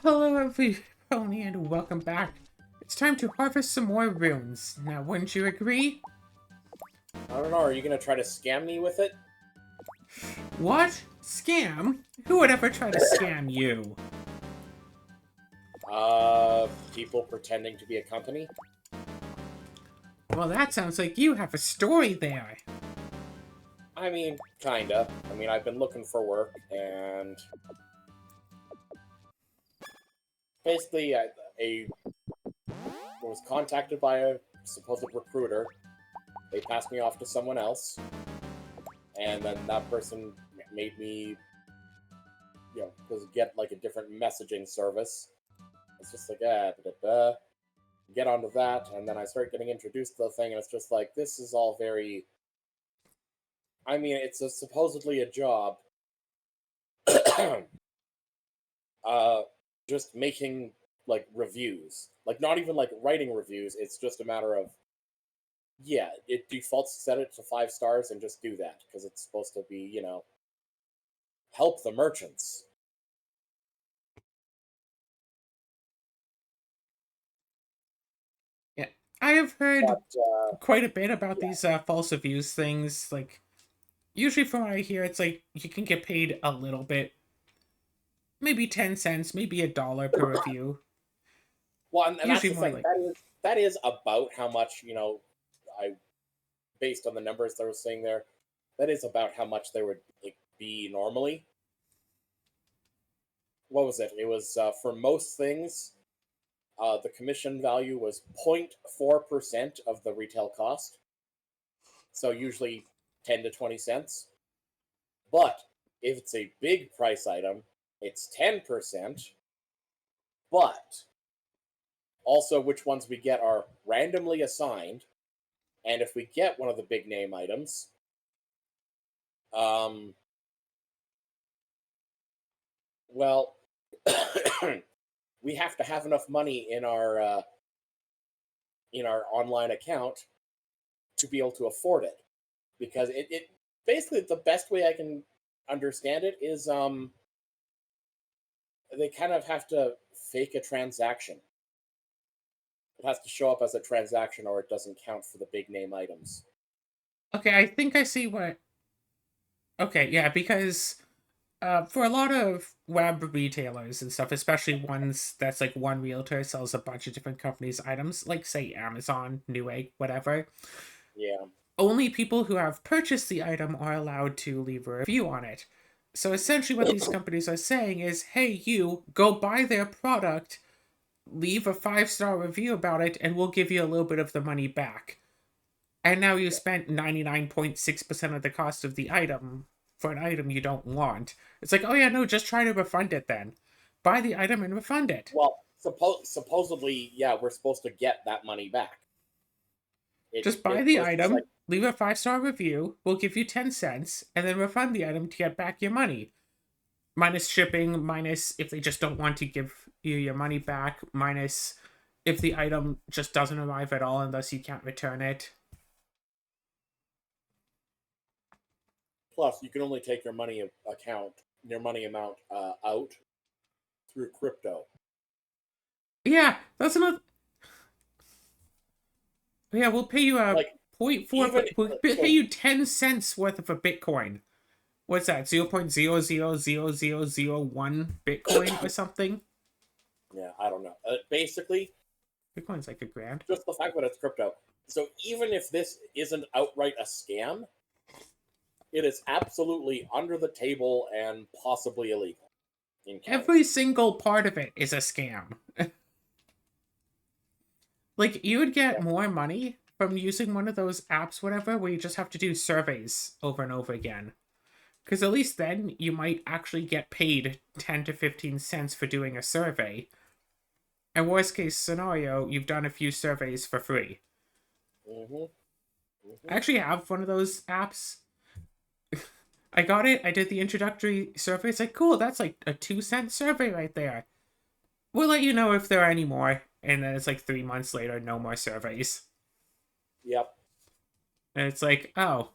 Hello everybody and welcome back. It's time to harvest some more runes. Now, wouldn't you agree? I don't know, are you gonna try to scam me with it? What? Scam? Who would ever try to scam you? People pretending to be a company? Well, that sounds like you have a story there. I mean, kinda. I mean, I've been looking for work, and basically, I was contacted by a supposed recruiter. They passed me off to someone else, and then that person made me, get like a different messaging service. It's just like, get onto that, and then I start getting introduced to the thing, and it's just like, this is all very. I mean, it's supposedly a job, uh, just making like reviews, like not even like writing reviews. It's just a matter of it defaults set it to 5 stars and just do that because it's supposed to be help the merchants. Yeah, I have heard But quite a bit about yeah, these false reviews things. Like, usually from what I hear, it's like you can get paid a little bit, maybe 10 cents, maybe $1 per review. well, and that's Usually the more thing. like, That is about how much I based on the numbers that I was saying there. That is about how much there would be normally. What was it? It was for most things. The commission value was 0.4% of the retail cost, so usually 10 to 20 cents. But if it's a big price item, it's 10%. But also, which ones we get are randomly assigned. And if we get one of the big name items, um, well, we have to have enough money in our online account to be able to afford it because it basically the best way I can understand it is they kind of have to fake a transaction. It has to show up as a transaction or it doesn't count for the big name items. okay, I think I see what. Okay, yeah, because for a lot of web retailers and stuff, especially ones that's like one realtor sells a bunch of different companies' items, like say Amazon, Newegg, whatever, Yeah. only people who have purchased the item are allowed to leave a review on it. So essentially, what these companies are saying is, hey, you go buy their product, leave a 5-star review about it, and we'll give you a little bit of the money back. And now you Yeah. spent 99.6% of the cost of the item for an item you don't want. It's like, oh yeah, no, just try to refund it then. Buy the item and refund it. Well, supposedly, yeah, we're supposed to get that money back. Just buy It the was just like, item, leave a 5-star review, we'll give you 10 cents, and then refund the item to get back your money. Minus shipping, minus if they just don't want to give you your money back, minus if the item just doesn't arrive at all unless you can't return it. plus you can only take your money amount out through crypto. Yeah, that's another. Yeah, we'll pay you a Like point four. even We'll pay so, you 10 cents worth of a Bitcoin. What's that? 0.0000001 Bitcoin or something. yeah, I don't know. Basically, Bitcoin's like $1,000. just the fact that it's crypto. So even if this isn't outright a scam, it is absolutely under the table and possibly illegal in Canada. Every single part of it is a scam. Like, you would get Yeah. more money from using one of those apps, whatever, where you just have to do surveys over and over again. Because at least then you might actually get paid 10 to 15 cents for doing a survey. And worst case scenario, you've done a few surveys for free. hmm I hmm actually have one of those apps. I got it. I did the introductory survey. It's like, cool, that's like a 2-cent survey right there. We'll let you know if there are any more. And then it's like 3 months later, no more surveys. Yep. And it's like, oh.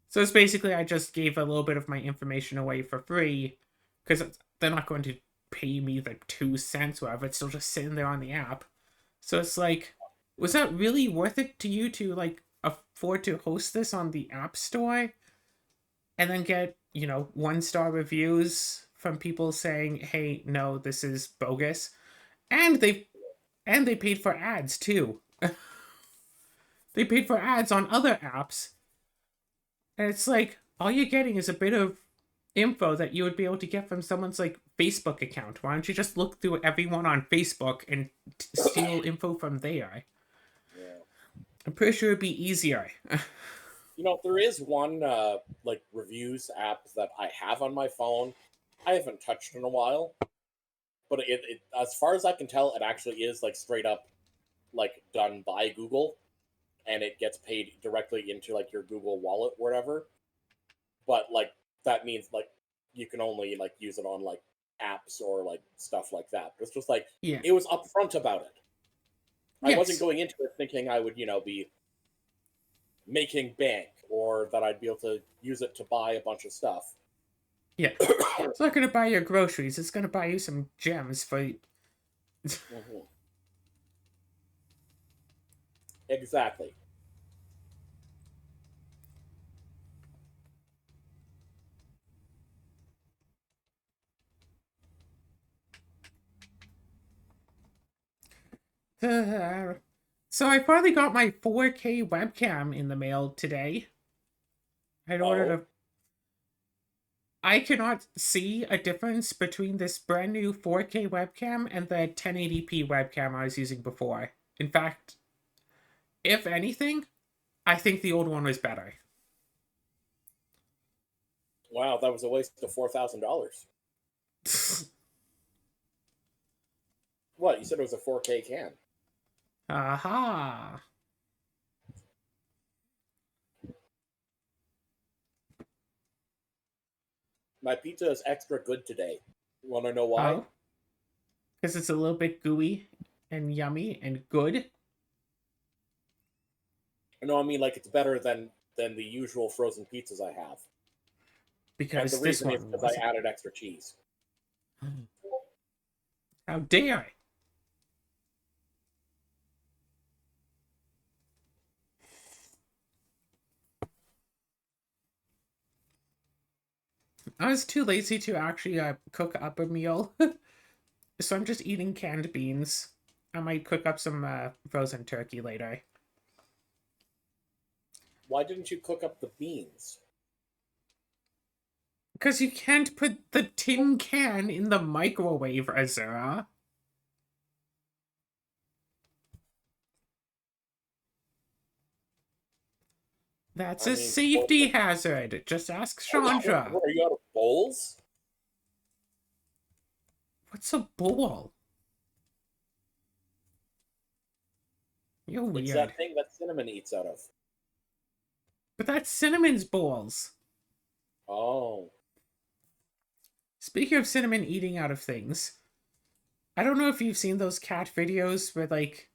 So it's basically I just gave a little bit of my information away for free because they're not going to pay me the 2 cents, whatever. It's still just sitting there on the app. So it's like, was that really worth it to you to like afford to host this on the App Store and then get, 1-star reviews from people saying, "Hey, no, this is bogus," and they paid for ads too. They paid for ads on other apps, and it's like all you're getting is a bit of info that you would be able to get from someone's like Facebook account. Why don't you just look through everyone on Facebook and steal info from there? Yeah. I'm pretty sure it'd be easier. There is one like reviews app that I have on my phone. I haven't touched in a while, but as far as I can tell, it actually is like straight up like done by Google, and it gets paid directly into like your Google Wallet, whatever. But like that means like you can only like use it on like apps or like stuff like that. It's just like Yeah. it was upfront about it. I wasn't Yes. going into it thinking I would, be making bank or that I'd be able to use it to buy a bunch of stuff. Yeah. It's not gonna buy your groceries. It's gonna buy you some gems for. Mhm. Exactly. So I finally got my 4K webcam in the mail today. I'd ordered Oh, a. I cannot see a difference between this brand new 4K webcam and the 1080p webcam I was using before. In fact, if anything, I think the old one was better. wow, that was a waste of $4,000. What, you said it was a 4K can? Aha. My pizza is extra good today. You want to know why? Oh, because it's a little bit gooey and yummy and good. No, I mean like it's better than the usual frozen pizzas I have. And the Because this reason is one because I wasn't. added extra cheese. How dare! I was too lazy to actually cook up a meal, so I'm just eating canned beans. I might cook up some frozen turkey later. Why didn't you cook up the beans? Because you can't put the tin can in the microwave, Azura. That's I a mean, safety hazard. Just ask Chandra. what, are you out of bowls? What's a bowl? You're It's weird. that thing that Cinnamon eats out of. But that's Cinnamon's bowls. Oh, Speaking of Cinnamon eating out of things, I don't know if you've seen those cat videos where like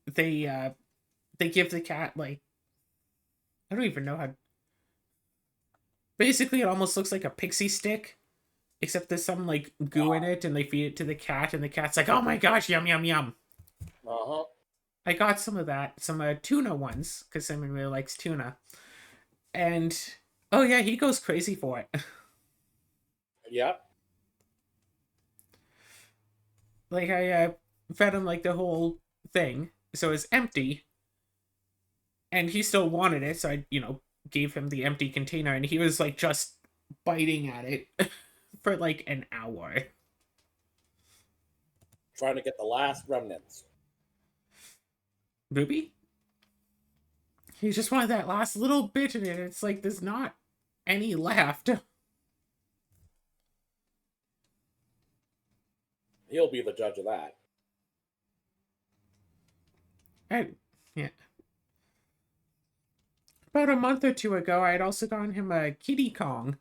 they uh they give the cat like I don't even know how. Basically, it almost looks like a pixie stick, except there's some like goo in it, and they feed it to the cat, and the cat's like, "Oh my gosh, yum yum yum." uh-huh. I got some of that, some tuna ones, because Simon really likes tuna, and oh yeah, he goes crazy for it. Yeah. Like I fed him like the whole thing, so it's empty, and he still wanted it, so I gave him the empty container, and he was like just biting at it for like an hour. Trying to get the last remnants. Booby? He just wanted that last little bit in it. It's like there's not any left. He'll be the judge of that. And yeah. About a month or two ago, I had also gotten him a Kitty Kong.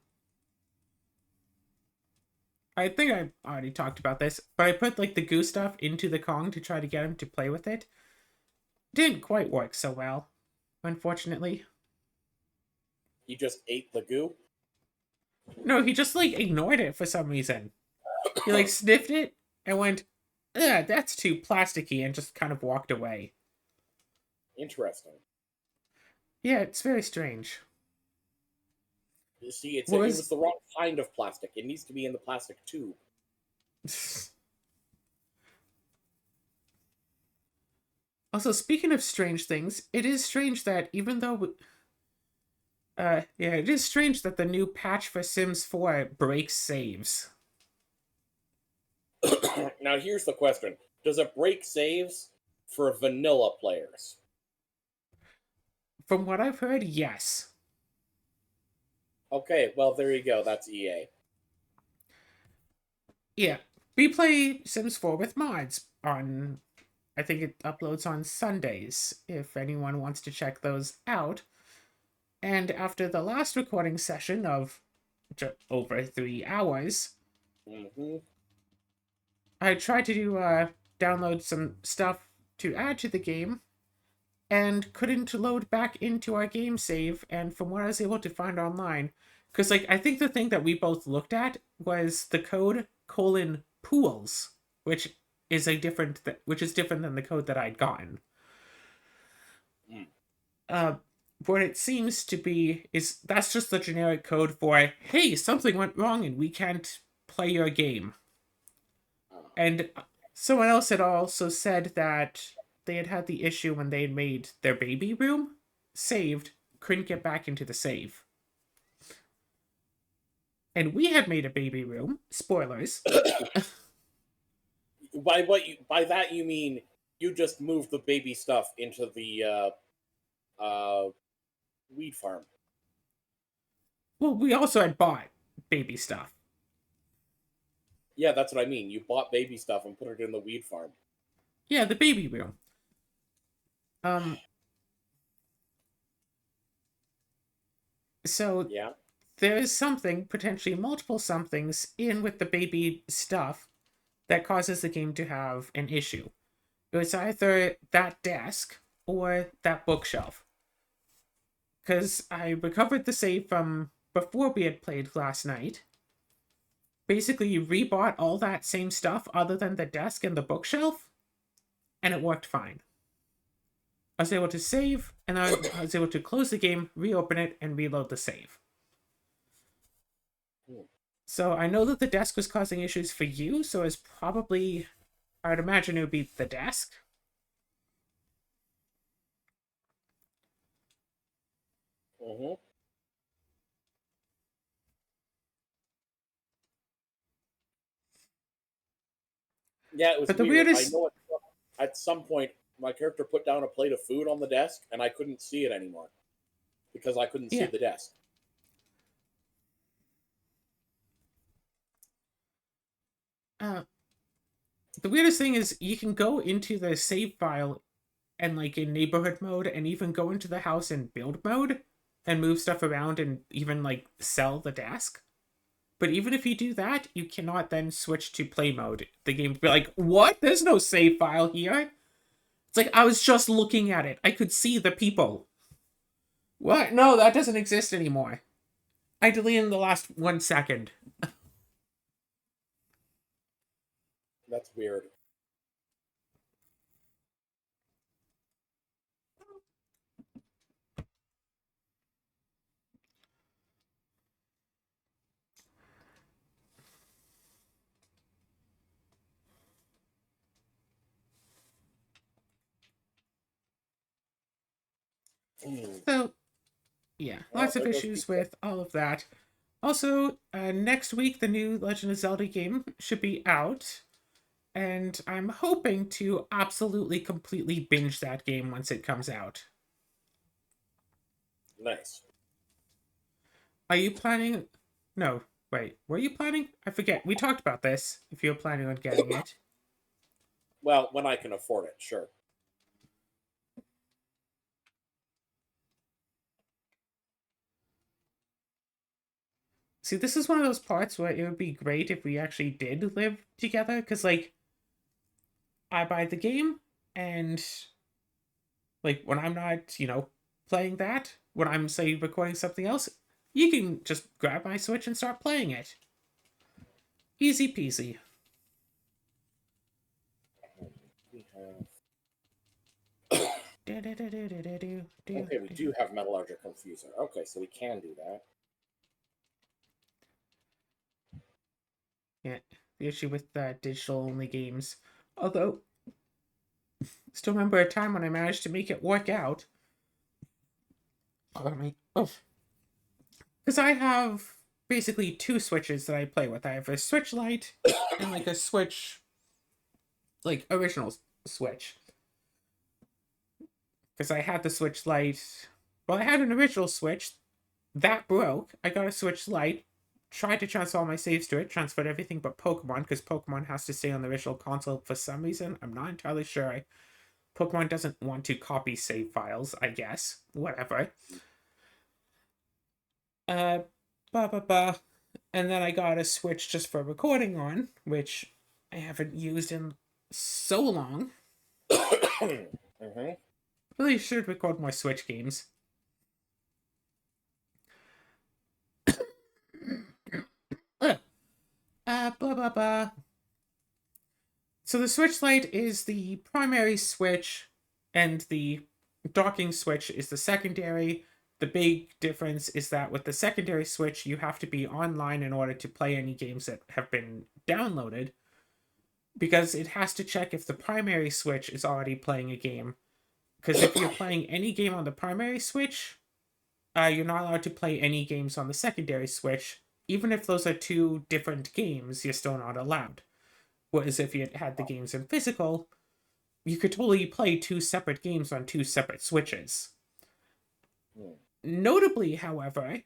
I think I already talked about this, but I put like the goo stuff into the Kong to try to get him to play with it. Didn't quite work so well, unfortunately. He just ate the goo. No, he just like ignored it for some reason. He like sniffed it and went, "Ugh, that's too plasticky," and just kind of walked away. Interesting. Yeah, it's very strange. You see, it was Was the wrong kind of plastic. It needs to be in the plastic tube. also, speaking of strange things, it is strange that even though yeah, it is strange that the new patch for Sims 4 breaks saves. Now, here's the question: does it break saves for vanilla players? From what I've heard, yes. Okay, well, there you go. That's EA. Yeah, we play Sims 4 with mods on. I think it uploads on Sundays if anyone wants to check those out. And after the last recording session of over 3 hours, Hmm. I tried to download some stuff to add to the game and couldn't load back into our game save. And from what I was able to find online, because like I think the thing that we both looked at was the code :pools, which is which is different than the code that I'd gotten. Mm. Uh, what it seems to be is that's just the generic code for hey, something went wrong and we can't play your game. And someone else had also said that they had had the issue when they had made their baby room, saved, couldn't get back into the save. And we had made a baby room, spoilers. By that you mean you just moved the baby stuff into the weed farm? Well, we also had bought baby stuff. Yeah, that's what I mean. You bought baby stuff and put it in the weed farm. Yeah, the baby room. Um, so Yeah. there is something, potentially multiple somethings, in with the baby stuff that causes the game to have an issue. It's either that desk or that bookshelf. Because I recovered the save from before we had played last night. Basically, you rebought all that same stuff other than the desk and the bookshelf, and it worked fine. I was able to save, and I was able to close the game, reopen it, and reload the save. Hmm. So I know that the desk was causing issues for you, so it's probably, I'd imagine it would be the desk. Hmm. Yeah, it was But the weird. I weirdest, know at some point my character put down a plate of food on the desk, and I couldn't see it anymore because I couldn't see yeah, the desk. uh, the weirdest thing is you can go into the save file and like in neighborhood mode and even go into the house in build mode and move stuff around and even like sell the desk. But even if you do that, you cannot then switch to play mode. The game will be like, what? There's no save file here. It's like, I was just looking at it. I could see the people. What? No, that doesn't exist anymore. I deleted in the last 1 second. That's weird. Hmm. So, yeah, Well, lots of there goes issues pizza. with all of that. Also, next week, the new Legend of Zelda game should be out. And I'm hoping to absolutely completely binge that game once it comes out. Nice. Are you planning? No, wait. Were you planning? I forget. We talked about this. If you're planning on getting it. Well, when I can afford it, sure. See, this is one of those parts where it would be great if we actually did live together. Because, like, I buy the game, and, like, when I'm not, playing that, when I'm, say, recording something else, you can just grab my Switch and start playing it. Easy peasy. We have. Do. Okay, we do have metallurgic confuser. Okay, so we can do that. Yeah, the issue with digital only games. Although, still remember a time when I managed to make it work out. Pardon me. Oh, because I have basically two switches that I play with. I have a Switch Lite and like a Switch, like original Switch. Because I had the Switch Lite. Well, I had an original Switch that broke. I got a Switch Lite. Tried to transfer all my saves to it. Transferred everything but Pokemon because Pokemon has to stay on the original console for some reason. I'm not entirely sure. Pokemon doesn't want to copy save files. I guess. Whatever. Uh, ba ba ba. And then I got a Switch just for recording on, which I haven't used in so long. Mm-hmm. Really should record more Switch games. Blah blah blah. So the Switch Lite is the primary switch, and the docking switch is the secondary. The big difference is that with the secondary switch, you have to be online in order to play any games that have been downloaded, because it has to check if the primary switch is already playing a game. Because if you're playing any game on the primary switch, you're not allowed to play any games on the secondary switch. Even if those are two different games, you're still not allowed. Whereas if you had the games in physical, you could totally play two separate games on two separate switches. Notably, however,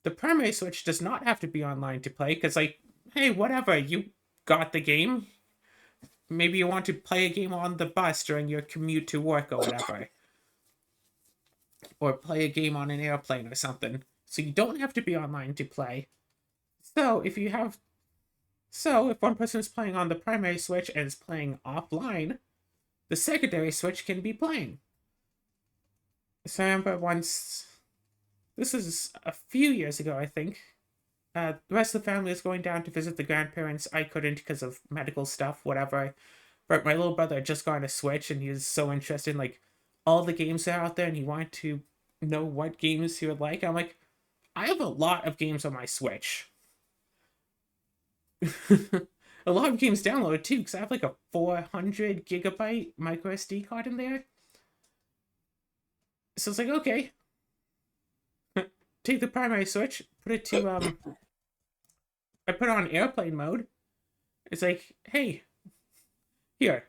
the primary switch does not have to be online to play because, like, hey, whatever, you got the game. Maybe you want to play a game on the bus during your commute to work or whatever. Or play a game on an airplane or something. So you don't have to be online to play. So if one person is playing on the primary switch and is playing offline, the secondary switch can be playing. So I remember once, this is a few years ago, I think. The rest of the family was going down to visit the grandparents. I couldn't because of medical stuff, whatever. But my little brother had just gotten a Switch, and he was so interested in like all the games that are out there, and he wanted to know what games he would like. I'm like, I have a lot of games on my Switch. A lot of games downloaded too, because I have like a 400 gigabyte micro SD card in there. So it's like, okay, take the primary Switch, put it to I put it on airplane mode. It's like, hey, here,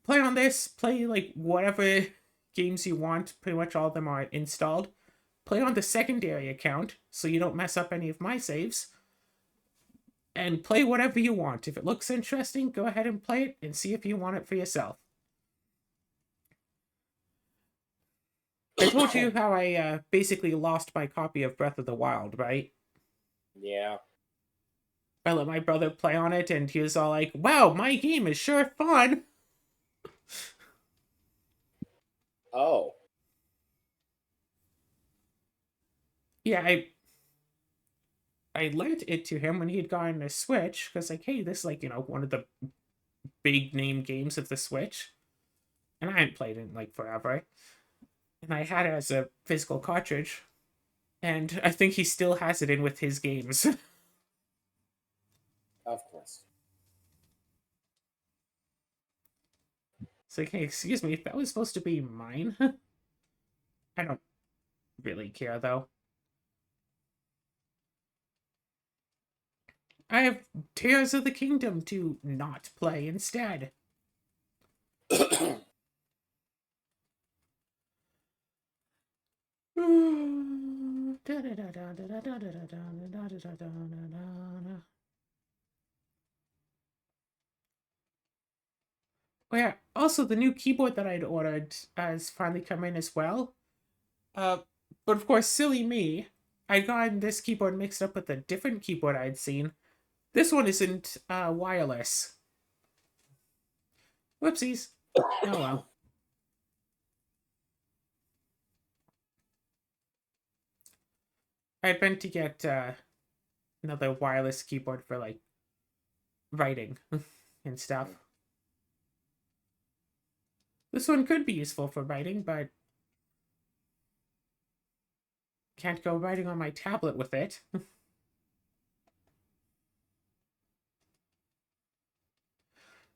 play on this, play like whatever games you want. Pretty much all of them are installed. Play on the secondary account so you don't mess up any of my saves. And play whatever you want. If it looks interesting, go ahead and play it and see if you want it for yourself. I told you how I basically lost my copy of Breath of the Wild, right? Yeah. I let my brother play on it, and he was all like, wow, my game is sure fun. Oh. Yeah, I lent it to him when he had gotten a Switch, because like, hey, this is like, one of the big name games of the Switch. And I hadn't played it in like forever. And I had it as a physical cartridge. And I think he still has it in with his games. Of course. It's like, hey, excuse me, that was supposed to be mine. I don't really care though. I have Tears of the Kingdom to not play instead. Oh yeah, also the new keyboard that I'd ordered has finally come in as well. Uh, but of course, silly me, I'd gotten this keyboard mixed up with a different keyboard I'd seen. This one isn't wireless. Whoopsies. Oh well. I'd meant to get another wireless keyboard for like writing and stuff. This one could be useful for writing, but can't go writing on my tablet with it.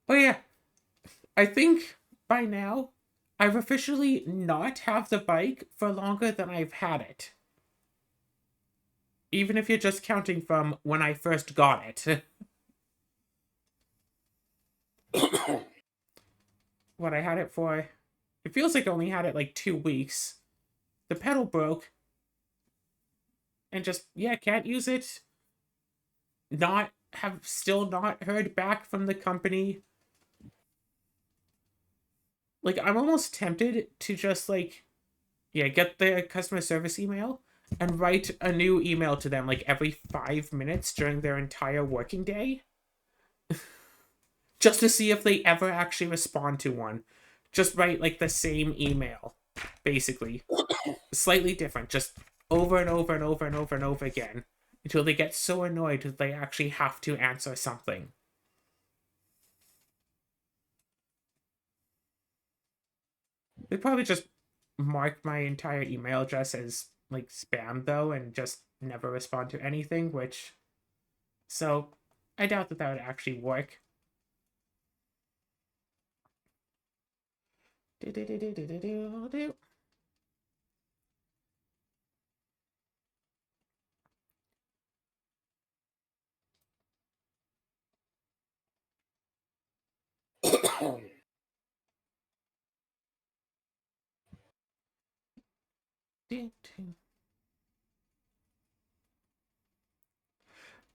But yeah, I think by now I've officially not have the bike for longer than I've had it. Even if you're just counting from when I first got it. What I had it for, it feels like I only had it like 2 weeks. The pedal broke, and just, yeah, can't use it. Still not heard back from the company. Like, I'm almost tempted to just, like, yeah, get the customer service email and write a new email to them, like, every 5 minutes during their entire working day. Just to see if they ever actually respond to one. Just write, like, the same email, basically. Slightly different, just over and over and over and over and over again. Until they get so annoyed that they actually have to answer something. They probably just mark my entire email address as like spam though and just never respond to anything, which so I doubt that that would actually work.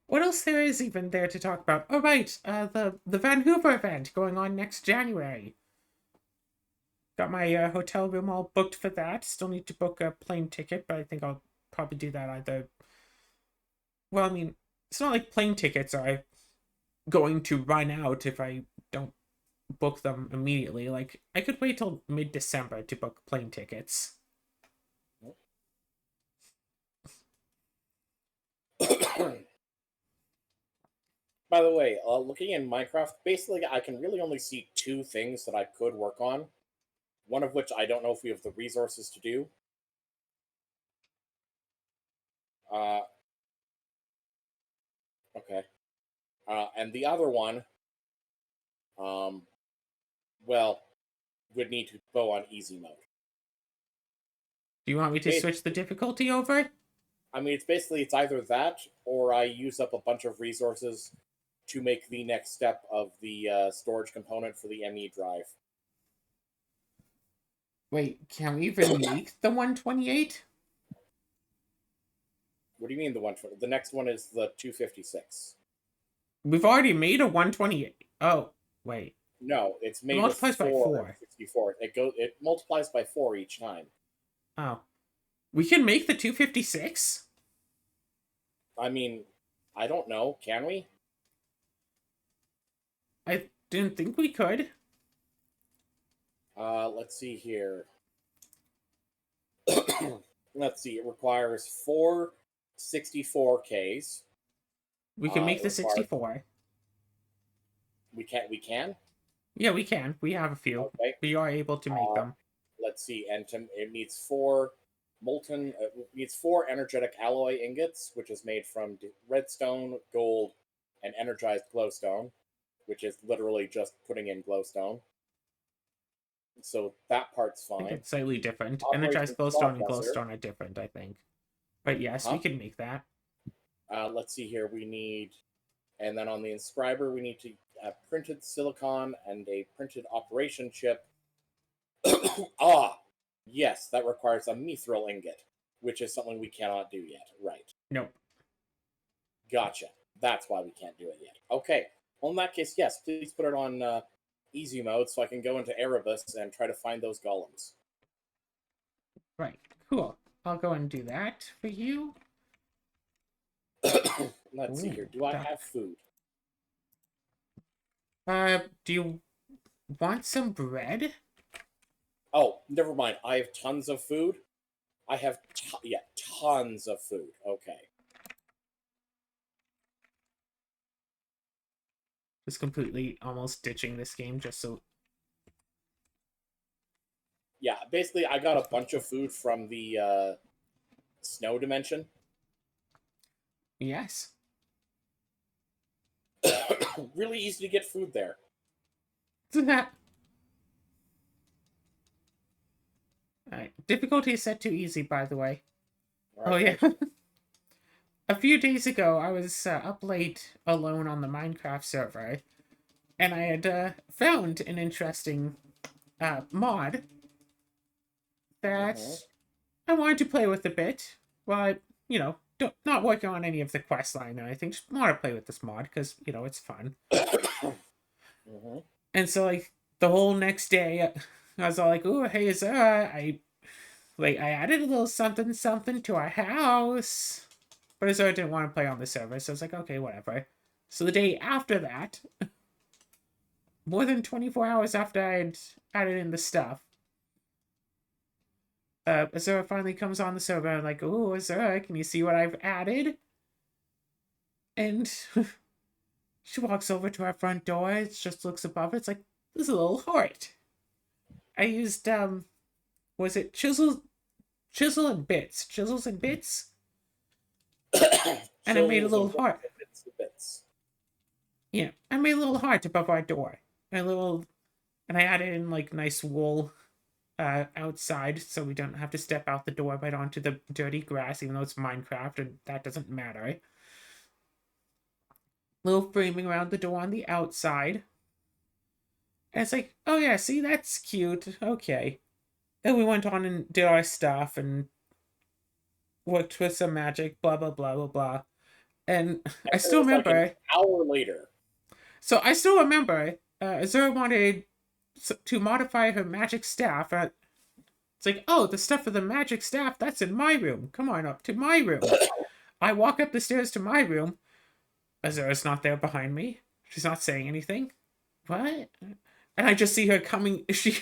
What else there is even there to talk about? Oh right, the Vancouver event going on next January. Got my hotel room all booked for that. Still need to book a plane ticket, but I think I'll probably do that either. Well, I mean, it's not like plane tickets are going to run out if I don't book them immediately. Like, I could wait till mid-December to book plane tickets. By the way, looking in Minecraft, basically I can really only see two things that I could work on. One of which I don't know if we have the resources to do. Okay. And the other one, um, well, would need to go on easy mode. Do you want me to switch the difficulty over? I mean, it's either that or I use up a bunch of resources to make the next step of the storage component for the ME drive. Wait, can we even make the 128? What do you mean the 120? The next one is the 256. We've already made a 128. Oh, wait. No, it's It made with multiplies by 4. 64. It multiplies by 4 each time. Oh. We can make the 256? I mean, I don't know. Can we? I didn't think we could. Let's see here. Let's see. It requires 4 64Ks. We can make the 64. We can? Yeah, we can. We have a few. Okay. We are able to make them. Let's see. And it needs 4 molten. It needs 4 energetic alloy ingots, which is made from redstone, gold, and energized glowstone, which is literally just putting in glowstone. So that part's fine. I think it's slightly different. Energized glowstone and glowstone are different, I think. But yes, we can make that. Let's see here. We need, and then on the inscriber, we need to have printed silicon and a printed operation chip. Yes, that requires a mithril ingot, which is something we cannot do yet. Right. Nope. Gotcha. That's why we can't do it yet. Okay. Well, in that case, yes, please put it on easy mode so I can go into Erebus and try to find those golems. Right. Cool. I'll go and do that for you. Let's see here. Do I have food? Do you want some bread? Oh, never mind. I have tons of food. I have, tons of food. Okay. Just completely almost ditching this game just so. Yeah, basically, I got a bunch of food from the snow dimension. Yes. Really easy to get food there. That. Alright. Difficulty is set to easy, by the way. All Oh, right, yeah. thank you. A few days ago, I was up late alone on the Minecraft server, and I had found an interesting mod that Mm-hmm. I wanted to play with a bit. Well, not working on any of the quest line or anything. Just want to play with this mod because it's fun. Mm-hmm. And so like the whole next day, I was all like, "Oh, hey, Zara, I added a little something something to our house," but Zara didn't want to play on the server, so I was like, "Okay, whatever." So the day after that, more than 24 hours after I'd added in the stuff, Azura finally comes on the server and I'm like, "Oh, Azura, can you see what I've added?" And she walks over to our front door. It just looks above it. It's like, there's a little heart. I used was it chisels and bits, and I made a Chills little and heart. bits and bits. Yeah, I made a little heart above our door. And I added in like nice wool outside so we don't have to step out the door right onto the dirty grass, even though it's Minecraft and that doesn't matter. Little framing around the door on the outside. And it's like, oh yeah, see, that's cute. Okay. And we went on and did our stuff and worked with some magic, blah, blah, blah, blah, blah. And I And it still was like an remember, hour later. so I still remember, Azura wanted to modify her magic staff. It's like, oh, the stuff for the magic staff, that's in my room. Come on up to my room. I walk up the stairs to my room. Azura's not there behind me. She's not saying anything. What? And I just see her coming. She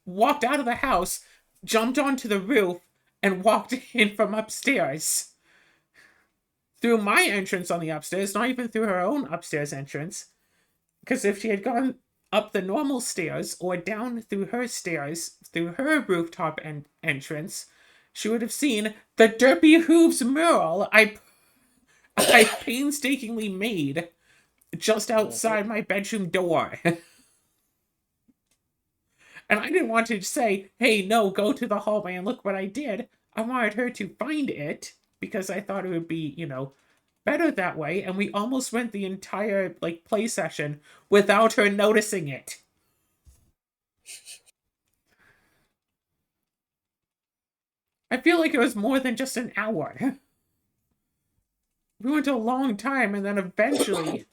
walked out of the house, jumped onto the roof, and walked in from upstairs. Through my entrance on the upstairs, not even through her own upstairs entrance. Because if she had gone up the normal stairs or down through her stairs, through her rooftop entrance, she would have seen the Derpy Hooves mural I painstakingly made just Mm-hmm. outside my bedroom door. And I didn't want to say, hey, no, go to the hallway and look what I did. I wanted her to find it because I thought it would be, better that way. And we almost went the entire like play session without her noticing it. I feel like it was more than just an hour. We went a long time and then eventually,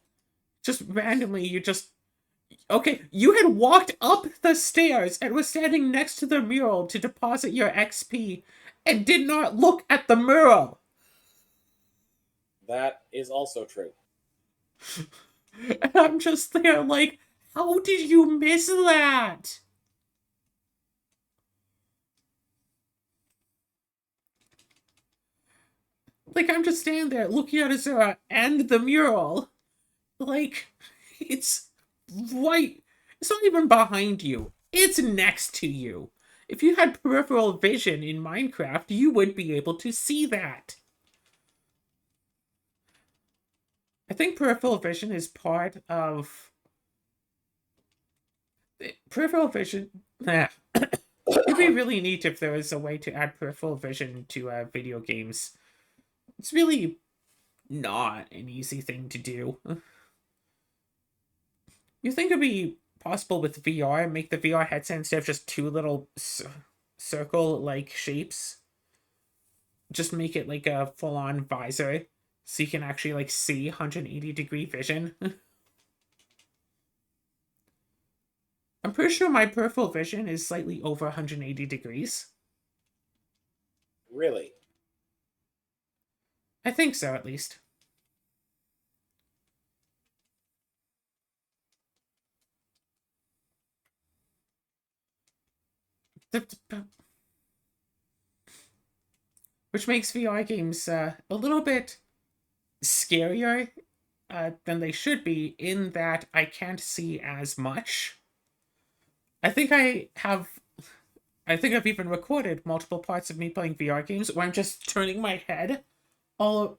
just randomly, okay, you had walked up the stairs and was standing next to the mural to deposit your XP and did not look at the mural. That is also true. And I'm just there like, how did you miss that? Like, I'm just standing there looking at Azura and the mural. Like, it's right. It's not even behind you, it's next to you. If you had peripheral vision in Minecraft, you would be able to see that. I think peripheral vision is part of peripheral vision. It'd be really neat if there was a way to add peripheral vision to video games. It's really not an easy thing to do. You think it'd be possible with VR, make the VR headset instead of just two little circle like shapes? Just make it like a full on visor so you can actually like see 180-degree vision. I'm pretty sure my peripheral vision is slightly over 180 degrees. Really? I think so, at least. Which makes VR games a little bit scarier than they should be, in that I can't see as much. I think I have. I think I've even recorded multiple parts of me playing VR games where I'm just turning my head all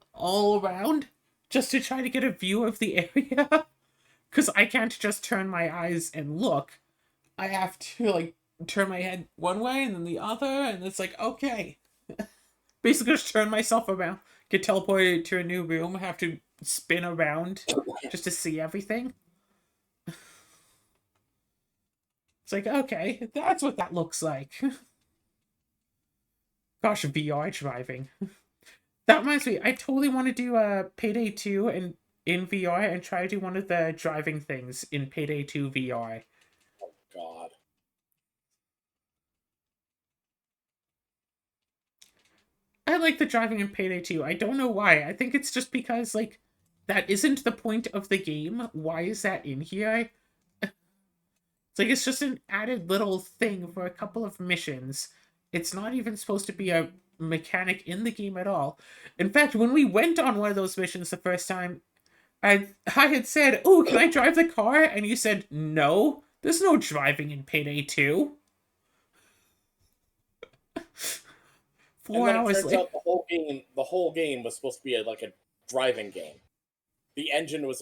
around just to try to get a view of the area. Because I can't just turn my eyes and look. I have to like turn my head one way and then the other, and it's like, okay. Basically just turn myself around, get teleported to a new room, have to spin around just to see everything. It's like, okay, that's what that looks like. Gosh, VR driving. That reminds me, I totally want to do a Payday 2 and in VR and try to do one of the driving things in Payday 2 VR. Oh God. I like the driving in Payday 2. I don't know why. I think it's just because, like, that isn't the point of the game. Why is that in here? It's like it's just an added little thing for a couple of missions. It's not even supposed to be a mechanic in the game at all. In fact, when we went on one of those missions the first time, I had said, "Oh, can I drive the car?" And you said, "No, there's no driving in Payday 2." And Four then it hours turns later. out the whole game was supposed to be like a driving game. The engine was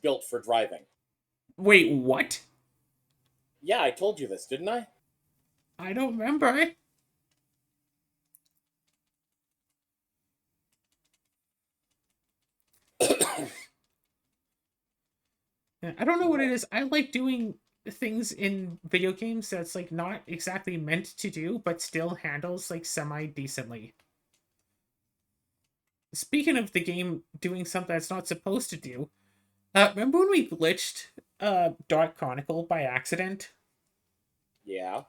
built for driving. Wait, what? Yeah, I told you this, didn't I? I don't remember. I don't know what it is. I like doing things in video games that's like not exactly meant to do, but still handles like semi decently. Speaking of the game doing something that's not supposed to do, remember when we glitched Dark Chronicle by accident Yeah.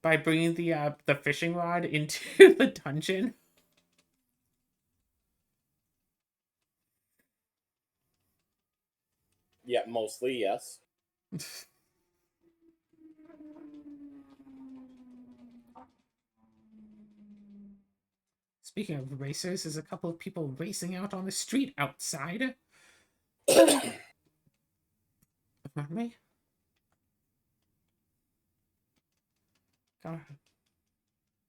by bringing the fishing rod into the dungeon? Yeah, mostly, yes. Speaking of racers, there's a couple of people racing out on the street outside. Pardon me? God.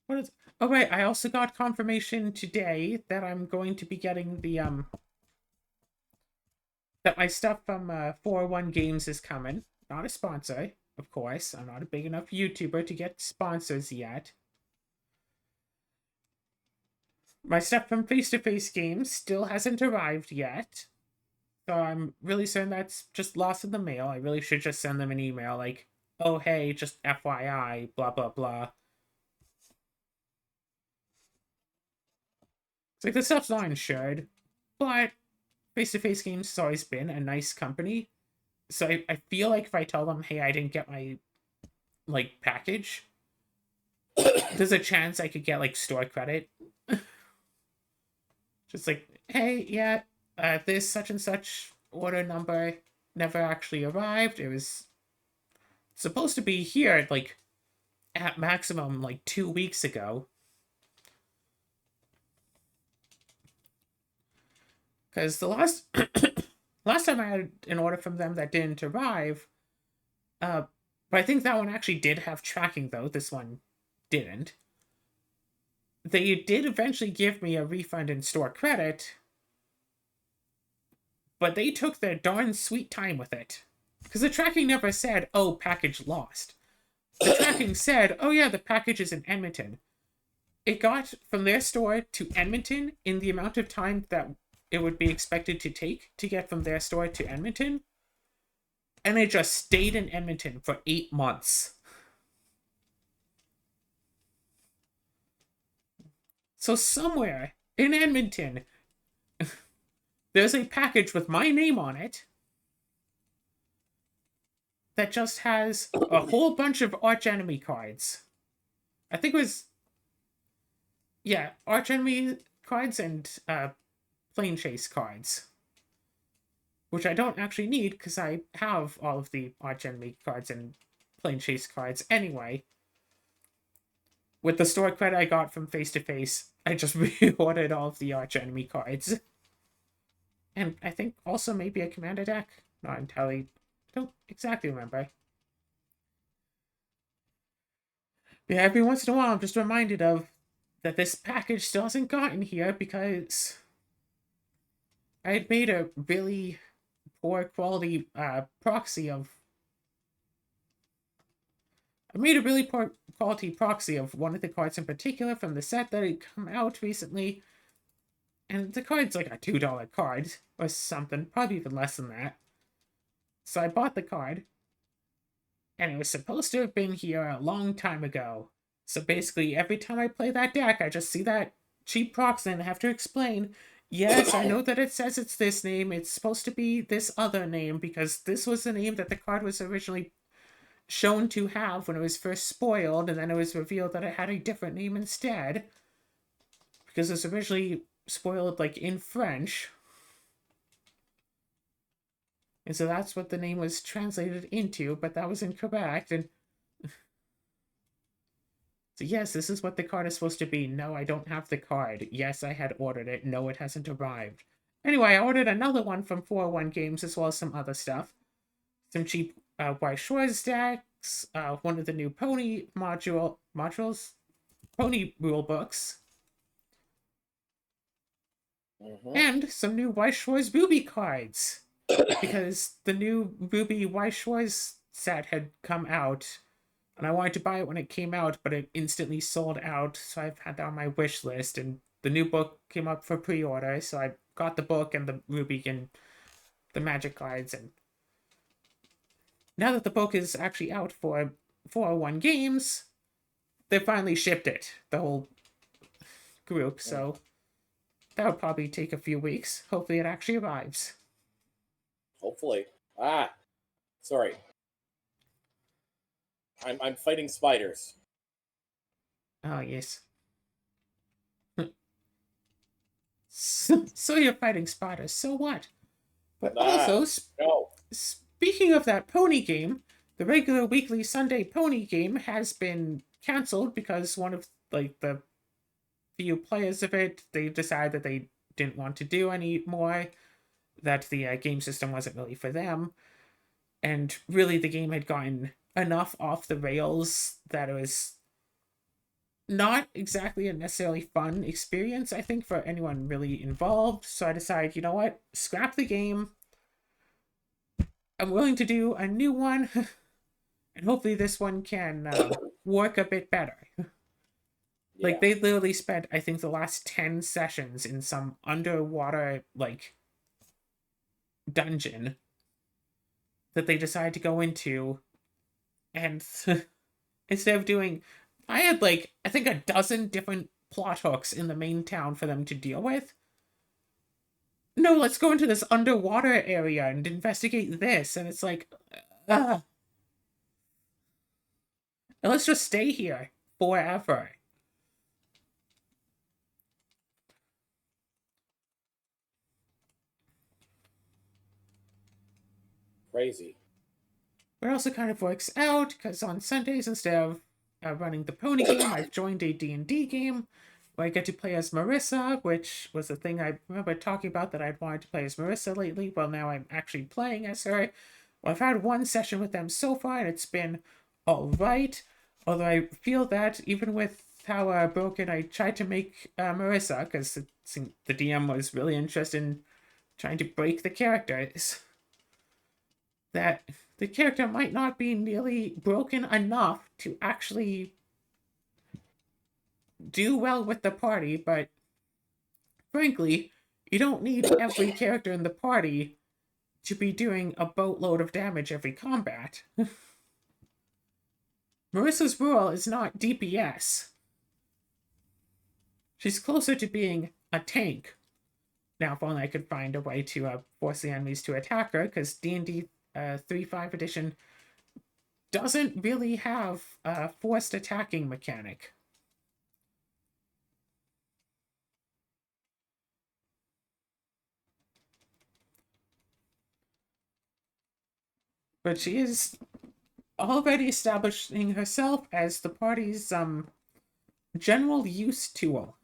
What is? Oh right, I also got confirmation today that I'm going to be getting the that my stuff from 401 Games is coming. Not a sponsor, of course. I'm not a big enough YouTuber to get sponsors yet. My stuff from Face to Face Games still hasn't arrived yet. So I'm really certain that's just lost in the mail. I really should just send them an email like, oh hey, just FYI, blah blah blah. It's like the stuff's not insured, but Face to Face Games has always been a nice company. So I feel like if I tell them, hey, I didn't get my like package, there's a chance I could get like store credit. Just like, hey, yeah, this such and such order number never actually arrived. It was supposed to be here like at maximum like 2 weeks ago. Because the last last time I had an order from them that didn't arrive, but I think that one actually did have tracking though. This one didn't. They did eventually give me a refund and store credit, but they took their darn sweet time with it. Because the tracking never said, oh, package lost. The tracking said, oh yeah, the package is in Edmonton. It got from their store to Edmonton in the amount of time that it would be expected to take to get from their store to Edmonton. And it just stayed in Edmonton for 8 months. So somewhere in Edmonton, there's a package with my name on it that just has a whole bunch of arch enemy cards. I think it was, yeah, arch enemy cards and plane chase cards, which I don't actually need because I have all of the arch enemy cards and plane chase cards anyway. With the store credit I got from Face to Face, I just reordered all of the arch enemy cards. And I think also maybe a commander deck. Not entirely, don't exactly remember. Yeah, every once in a while I'm just reminded of that this package still hasn't gotten here because I had made a really poor quality proxy of. I made a really poor quality proxy of one of the cards in particular from the set that had come out recently. And the card's like a $2 card or something, probably even less than that. So I bought the card, and it was supposed to have been here a long time ago. So basically, every time I play that deck, I just see that cheap proxy and I have to explain, yes, I know that it says it's this name, it's supposed to be this other name, because this was the name that the card was originally shown to have when it was first spoiled, and then it was revealed that it had a different name instead. Because it was originally spoiled, like, in French. And so that's what the name was translated into, but that was incorrect, and so yes, this is what the card is supposed to be. No, I don't have the card. Yes, I had ordered it. No, it hasn't arrived. Anyway, I ordered another one from 401 Games as well as some other stuff. Some cheap White Shores decks, one of the new Pony Pony rule books, and some new White Shores Ruby cards. Because the new Ruby White Shores set had come out, and I wanted to buy it when it came out, but it instantly sold out, so I've had that on my wish list, and the new book came up for pre-order, so I got the book and the Ruby and the Magic cards, and now that the book is actually out for 401 Games, they finally shipped it, the whole group, so that would probably take a few weeks. Hopefully it actually arrives. Hopefully. Sorry. I'm fighting spiders. Oh, yes. So you're fighting spiders, so what? But also, no. speaking of that pony game, the regular weekly Sunday pony game has been canceled because one of like the few players of it, they decided that they didn't want to do anymore, that the game system wasn't really for them, and really the game had gotten enough off the rails that it was not exactly a necessarily fun experience, I think, for anyone really involved. So I decided, you know what, scrap the game. I'm willing to do a new one, and hopefully this one can work a bit better. Like, they literally spent, I think, the last 10 sessions in some underwater, like, dungeon that they decided to go into, and instead of doing... I had, like, I think a dozen different plot hooks in the main town for them to deal with. No, let's go into this underwater area and investigate this, and it's like... And let's just stay here forever. Crazy. But it also kind of works out, because on Sundays, instead of running the pony game, I've joined a D&D game, where I get to play as Marissa, which was a thing I remember talking about that I'd wanted to play as Marissa lately. Well, now I'm actually playing as her. Well, I've had one session with them so far, and it's been alright, although I feel that even with how broken I tried to make Marissa, because the DM was really interested in trying to break the characters, that the character might not be nearly broken enough to actually do well with the party, but frankly, you don't need every character in the party to be doing a boatload of damage every combat. Marissa's role is not DPS. She's closer to being a tank. Now, if only I could find a way to force the enemies to attack her, because D&D 3.5 edition doesn't really have a forced attacking mechanic. But she is already establishing herself as the party's general use tool.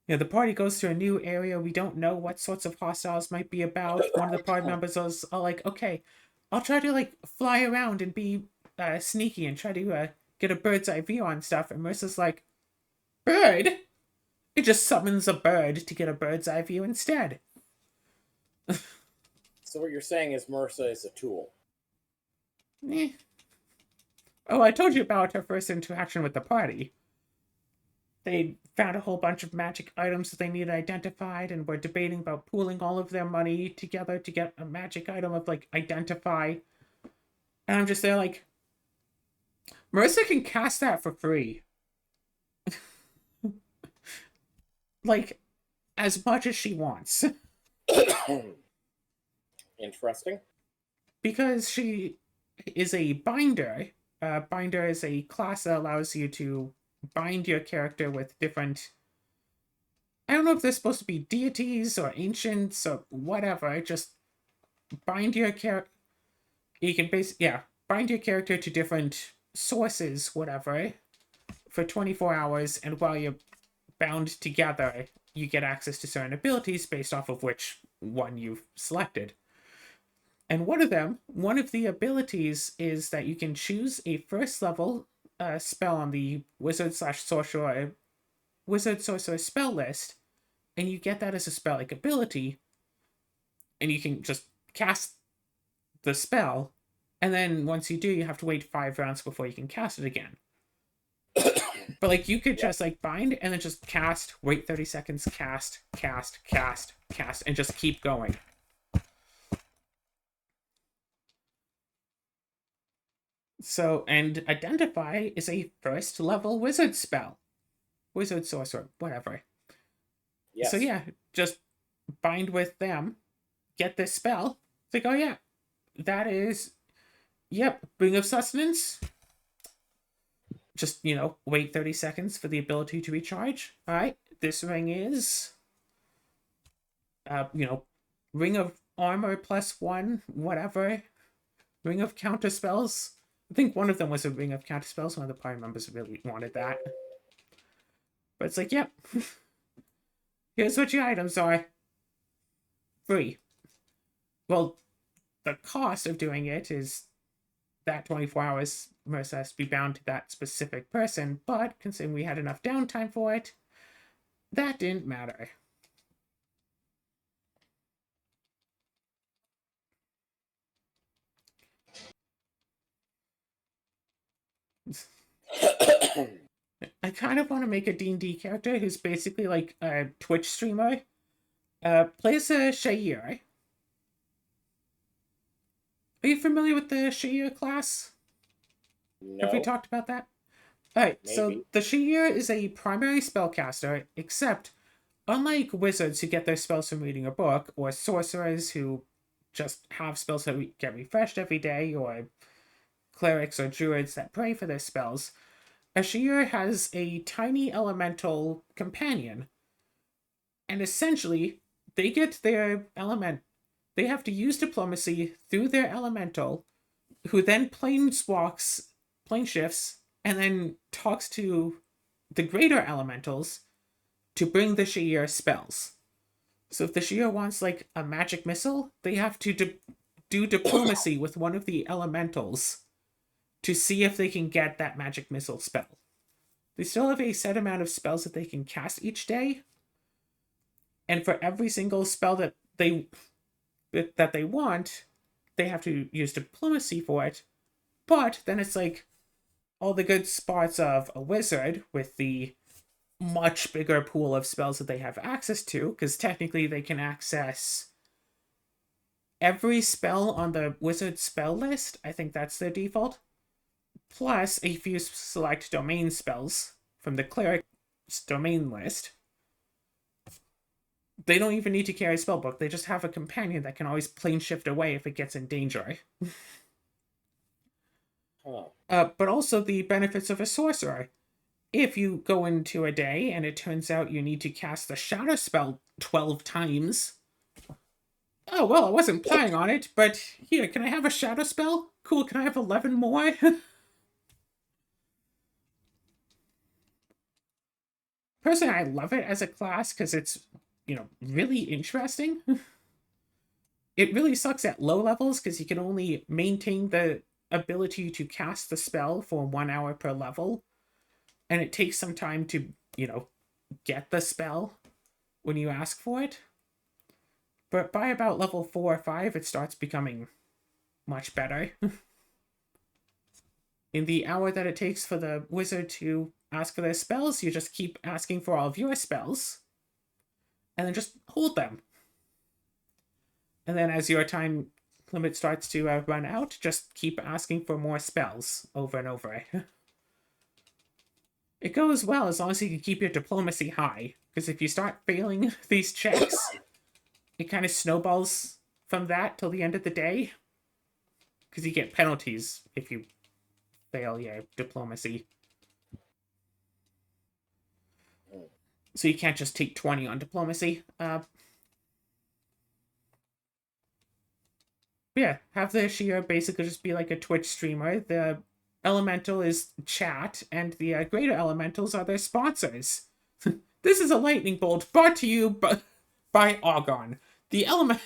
The party goes to a new area. We don't know what sorts of hostiles might be about. One of the party members are like, okay, I'll try to like fly around and be sneaky and try to get a bird's eye view on stuff. And Marissa's like, bird? It just summons a bird to get a bird's eye view instead. So what you're saying is Marissa is a tool. Eh. Oh, I told you about her first interaction with the party. They found a whole bunch of magic items that they needed identified and were debating about pooling all of their money together to get a magic item of like identify. And I'm just there like, Marissa can cast that for free. Like, as much as she wants. Interesting. Because she is a binder. Binder is a class that allows you to bind your character with different. I don't know if they're supposed to be deities or ancients or whatever. Just bind your character. You can bind your character to different sources, whatever, for 24 hours, and while you're bound together, you get access to certain abilities based off of which one you've selected. And one of the abilities is that you can choose a first level spell on the wizard/sorcerer spell list, and you get that as a spell like ability, and you can just cast the spell, and then once you do, you have to wait 5 rounds before you can cast it again. But like you could just like bind and then just cast, wait 30 seconds, cast, and just keep going. So, and identify is a first level wizard spell. Wizard, sorcerer, whatever. Yes. So yeah, just bind with them, get this spell. It's like, oh yeah, that is, yep, Ring of Sustenance. Just, wait 30 seconds for the ability to recharge. All right, this ring is, Ring of Armor +1, whatever. Ring of Counter Spells. I think one of them was a Ring of Counter Spells. One of the party members really wanted that. But it's like, yep. Here's what your items are. Free. Well, the cost of doing it is that 24 hours Marissa has to be bound to that specific person, but considering we had enough downtime for it, that didn't matter. I kind of want to make a D&D character who's basically like a Twitch streamer. Plays a Shair. Are you familiar with the Shair class? No. Have we talked about that? Alright, so the Shair is a primary spellcaster, except unlike wizards who get their spells from reading a book, or sorcerers who just have spells that get refreshed every day, or clerics or druids that pray for their spells, a Shair has a tiny elemental companion. And essentially, they get their element. They have to use diplomacy through their elemental, who then plane shifts, and then talks to the greater elementals to bring the Shair spells. So if the Shair wants like a magic missile, they have to do diplomacy with one of the elementals to see if they can get that magic missile spell. They still have a set amount of spells that they can cast each day, and for every single spell that they want, they have to use diplomacy for it. But then it's like all the good spots of a wizard with the much bigger pool of spells that they have access to, because technically they can access every spell on the wizard spell list. I think that's their default. Plus a few select domain spells from the cleric's domain list. They don't even need to carry a spellbook. They just have a companion that can always plane shift away if it gets in danger. But also the benefits of a sorcerer. If you go into a day and it turns out you need to cast the shadow spell 12 times. Oh, well, I wasn't planning on it, but here, can I have a shadow spell? Cool, can I have 11 more? personally, I love it as a class because it's, really interesting. It really sucks at low levels because you can only maintain the ability to cast the spell for 1 hour per level, and it takes some time to, get the spell when you ask for it. But by about level 4 or 5, it starts becoming much better. In the hour that it takes for the wizard to ask for their spells, you just keep asking for all of your spells, and then just hold them. And then as your time limit starts to run out, just keep asking for more spells over and over. It goes well as long as you can keep your diplomacy high, because if you start failing these checks, it kind of snowballs from that till the end of the day, because you get penalties if you fail your diplomacy. So you can't just take 20 on diplomacy. Yeah, have the Shia basically just be like a Twitch streamer. The Elemental is chat, and the Greater Elementals are their sponsors. This is a lightning bolt brought to you by Argon, the element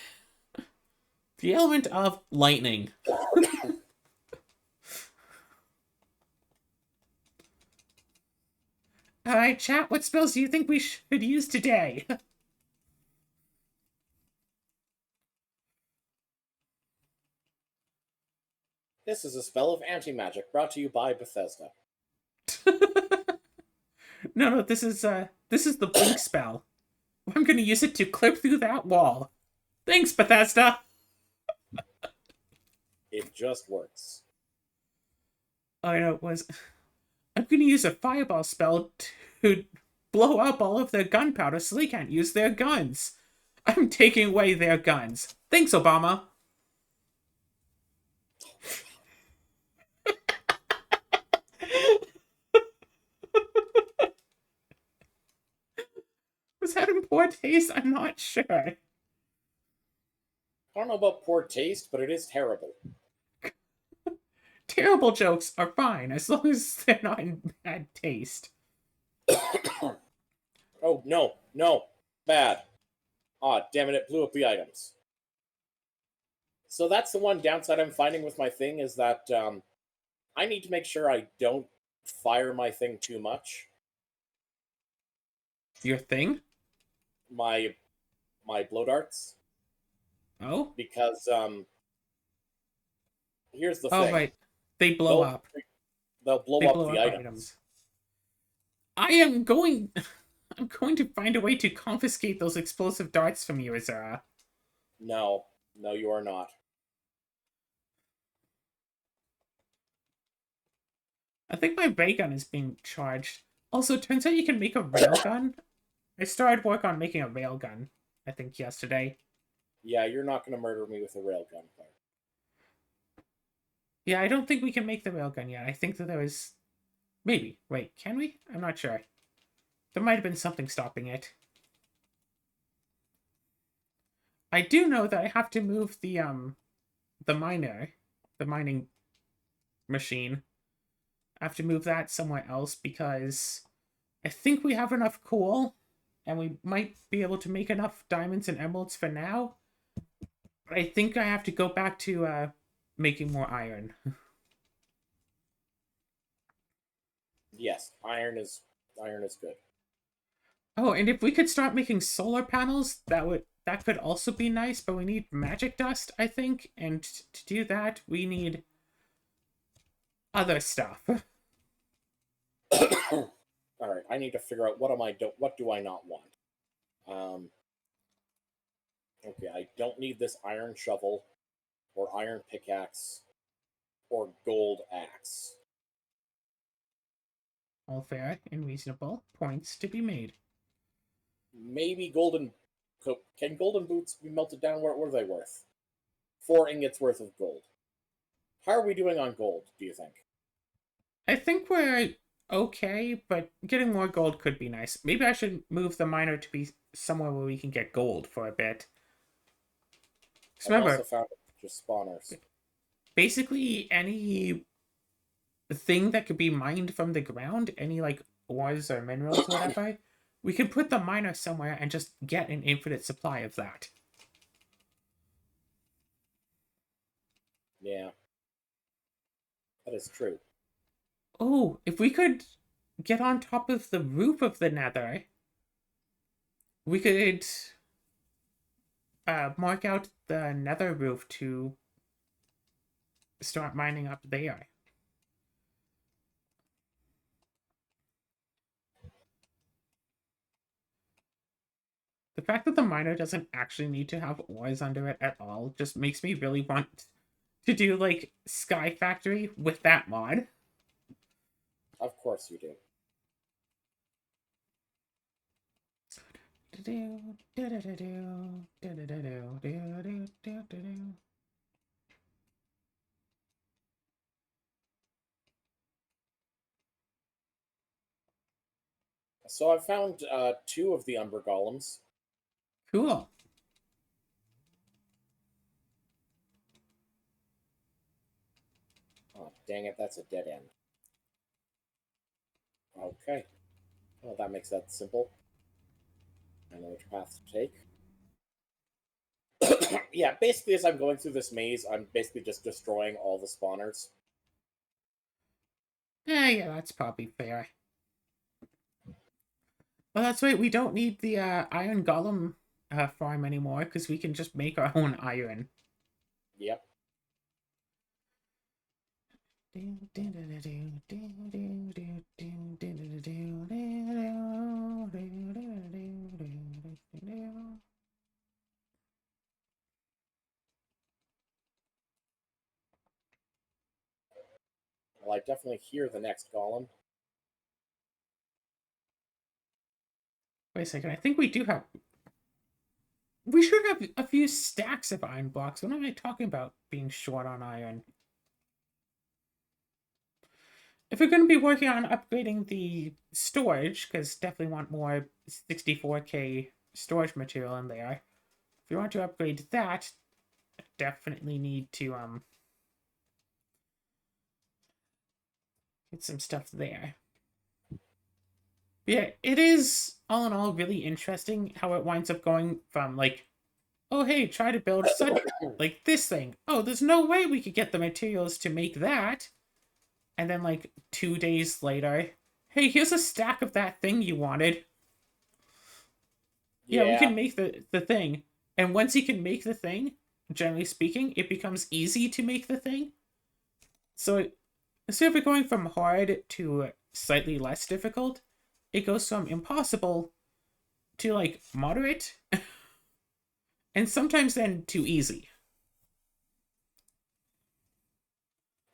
of lightning. Alright, chat, what spells do you think we should use today? This is a spell of anti-magic brought to you by Bethesda. No, this is the blink spell. I'm gonna use it to clip through that wall. Thanks, Bethesda! It just works. I know it was. I'm gonna use a fireball spell to blow up all of their gunpowder so they can't use their guns. I'm taking away their guns. Thanks, Obama. Was that in poor taste? I'm not sure. I don't know about poor taste, but it is terrible. Terrible jokes are fine as long as they're not in bad taste. Oh, no. Bad. Ah, damn it blew up the items. So that's the one downside I'm finding with my thing is that I need to make sure I don't fire my thing too much. Your thing? My blow darts. Oh? Because here's the Oh, thing. right. They blow up. They'll blow They up blow the up items. I'm going to find a way to confiscate those explosive darts from you, Azura. No, you are not. I think my ray gun is being charged. Also, it turns out you can make a railgun. I started work on making a railgun, I think, yesterday. Yeah, you're not going to murder me with a railgun, Claire. Yeah, I don't think we can make the railgun yet. I think that there was... Maybe. Wait, can we? I'm not sure. There might have been something stopping it. I do know that I have to move the mining machine. I have to move that somewhere else because I think we have enough coal and we might be able to make enough diamonds and emeralds for now. But I think I have to go back to making more iron. Yes, iron is good. Oh, and if we could start making solar panels, that could also be nice, but we need magic dust, I think, and to do that, we need other stuff. All right, I need to figure out what do I not want. Okay, I don't need this iron shovel or iron pickaxe or gold axe. All fair and reasonable points to be made. Maybe can golden boots be melted down? What are they worth? 4 ingots worth of gold. How are we doing on gold, do you think? I think we're okay, but getting more gold could be nice. Maybe I should move the miner to be somewhere where we can get gold for a bit. I've also found just spawners. Basically, any thing that could be mined from the ground, any like ores or minerals, whatever, We could put the miner somewhere and just get an infinite supply of that. Yeah, that is true. Oh, if we could get on top of the roof of the nether, we could mark out the nether roof to start mining up there. The fact that the miner doesn't actually need to have ores under it at all just makes me really want to do like Sky Factory with that mod. Of course you do. So I found two of the Umber Golems. Cool. Oh, dang it, that's a dead end. Okay. Well, that makes that simple. I know which path to take. Yeah, basically, as I'm going through this maze, I'm basically just destroying all the spawners. Yeah, that's probably fair. Well, that's right. We don't need the iron golem farm anymore because we can just make our own iron. Yep. Well, I definitely hear the next golem. Wait a second. I think we do have. We should have a few stacks of iron blocks. What am I talking about being short on iron? If we're going to be working on upgrading the storage, because definitely want more 64K storage material in there. If you want to upgrade that, definitely need to get some stuff there. But yeah, it is all in all really interesting how it winds up going from like, oh hey, try to build such like this thing. Oh, there's no way we could get the materials to make that. And then like 2 days later, hey, here's a stack of that thing you wanted. Yeah, we Yeah, can make the thing. And once you can make the thing, generally speaking, it becomes easy to make the thing. So instead of it going from hard to slightly less difficult, it goes from impossible to like moderate and sometimes then too easy.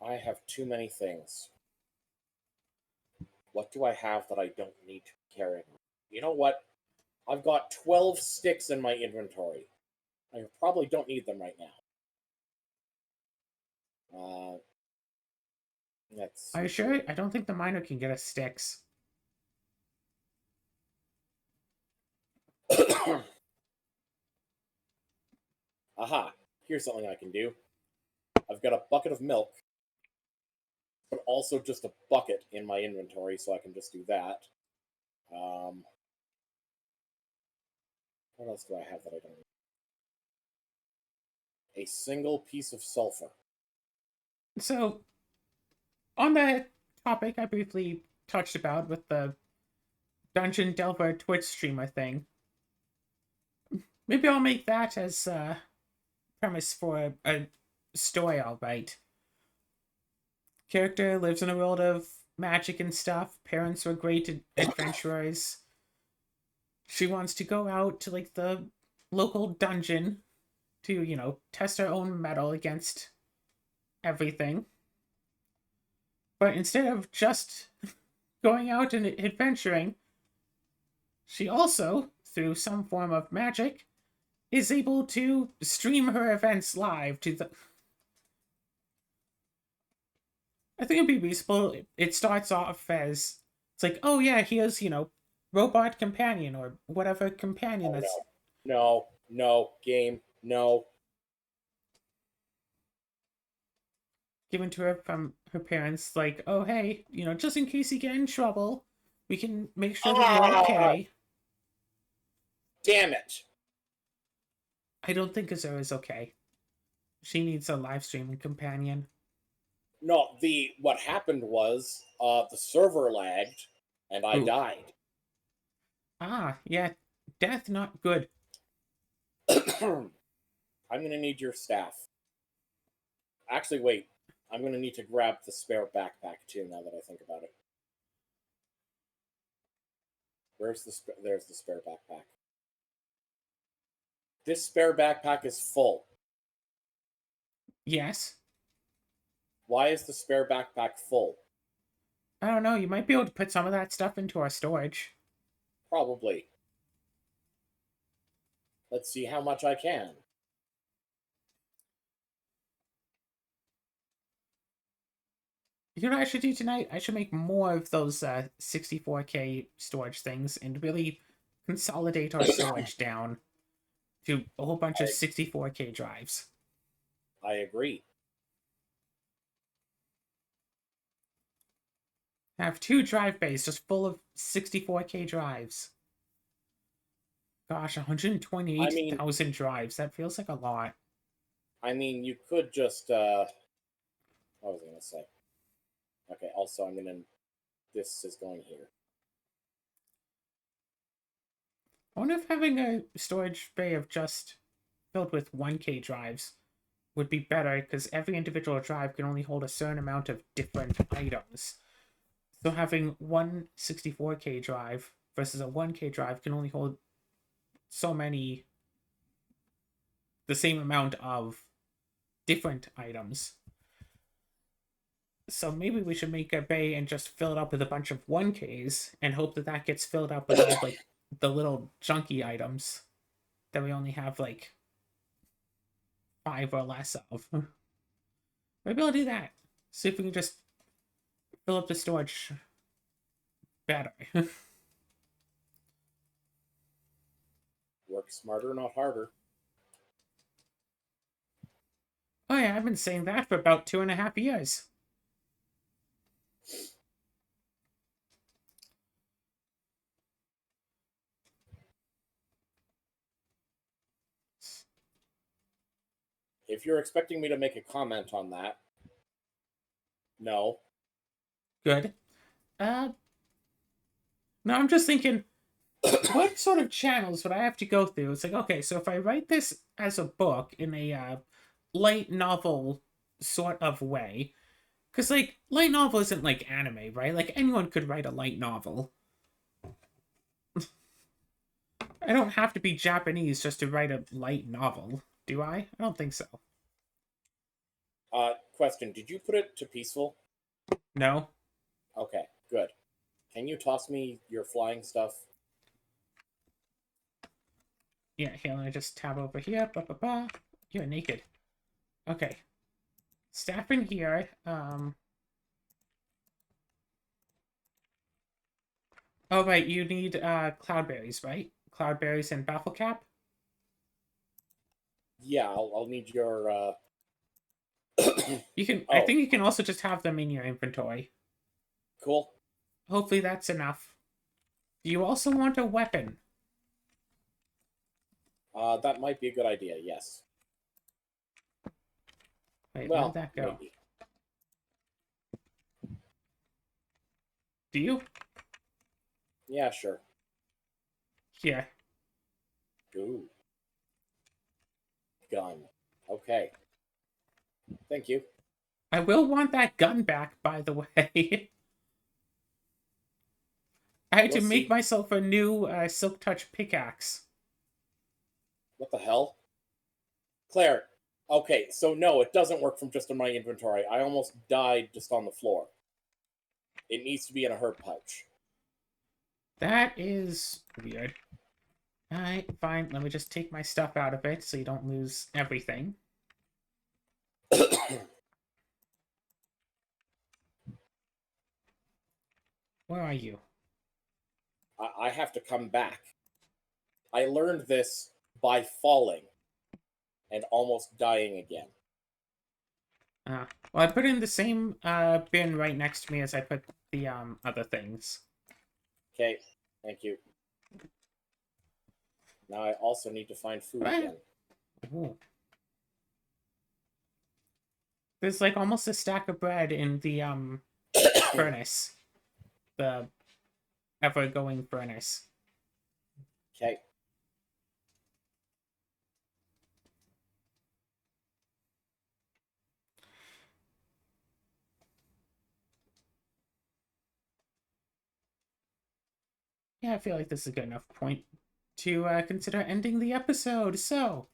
I have too many things. What do I have that I don't need to carry? You know what? I've got 12 sticks in my inventory. I probably don't need them right now. Uh, let's Are you see sure? here. I don't think the miner can get us sticks. Aha! Here's something I can do. I've got a bucket of milk, but also just a bucket in my inventory, so I can just do that. Um, what else do I have that I don't need? A single piece of sulfur. So on that topic I briefly touched about with the Dungeon Delver Twitch streamer thing, maybe I'll make that as premise for a story I'll write. Character lives in a world of magic and stuff. Parents were great adventurers. She wants to go out to like the local dungeon to, test her own metal against everything. But instead of just going out and adventuring, she also, through some form of magic, is able to stream her events live to the. I think it'd be reasonable. It starts off as it's like, oh yeah, here's robot companion or whatever companion Oh that's no, no, game, no. given to her from her parents. Like, oh hey, just in case you get in trouble, we can make sure that you're Ah! okay. Damn it! I don't think Azura's okay. She needs a live streaming companion. No, what happened was the server lagged and I Ooh. died. Ah, yeah. Death not good. I'm gonna need your staff. Actually, wait. I'm gonna need to grab the spare backpack too. Now that I think about it, there's the spare backpack. This spare backpack is full. Yes. Why is the spare backpack full? I don't know. You might be able to put some of that stuff into our storage. Probably. Let's see how much I can. You know what I should do tonight? I should make more of those 64K storage things and really consolidate our storage down to a whole bunch of 64K drives. I agree. I have 2 drive bays just full of 64K drives. Gosh, I mean, 128,000 drives. That feels like a lot. you could just. What was I gonna say? Okay. Also, This is going here. I wonder if having a storage bay of just filled with 1K drives would be better because every individual drive can only hold a certain amount of different items. So having one 64K drive versus a 1K drive can only hold so many, the same amount of different items. So maybe we should make a bay and just fill it up with a bunch of 1Ks and hope that that gets filled up with all like the little junky items that we only have like 5 or less of. Maybe I'll do that. See if we can just fill up the storage better. Work smarter, not harder. Oh yeah, I've been saying that for about 2.5 years. If you're expecting me to make a comment on that, no. Good. Uh, no, I'm just thinking, what sort of channels would I have to go through? It's like, okay, so if I write this as a book in a light novel sort of way, because like light novel isn't like anime, right? Like anyone could write a light novel. I don't have to be Japanese just to write a light novel, do I? I don't think so. Question: did you put it to peaceful? No. Okay, good. Can you toss me your flying stuff? Yeah, here, let me just tab over here. Ba, ba, ba. You're naked. Okay. Staff in here. Oh, right, you need cloudberries, right? Cloudberries and bafflecap? Yeah, I'll need your. You can. I Oh, think you can also just have them in your inventory. cool. Hopefully that's enough. Do you also want a weapon? That might be a good idea. Yes. Wait, where did Well, that go? maybe. Do you? Yeah, sure. Here. Ooh, gun. Okay. Thank you. I will want that gun back, by the way. I had We'll to make see. myself a new Silk Touch pickaxe. What the hell? Claire. Okay, so no, it doesn't work from just in my inventory. I almost died just on the floor. It needs to be in a herb pouch. That is weird. Alright, fine. Let me just take my stuff out of it so you don't lose everything. Where are you? I have to come back. I learned this by falling and almost dying again. Well, I put it in the same bin right next to me as I put the other things. Okay, thank you. Now I also need to find food Right. again. Ooh. There's like almost a stack of bread in the furnace. The ever-going furnace. Okay. Yeah, I feel like this is a good enough point to consider ending the episode. So,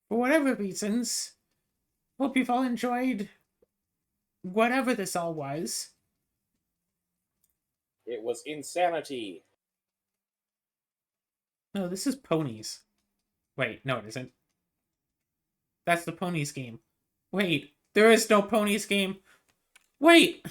for whatever reasons, hope you've all enjoyed whatever this all was. It was insanity. No, this is ponies. Wait, no, it isn't. That's the ponies game. Wait, there is no ponies game. Wait!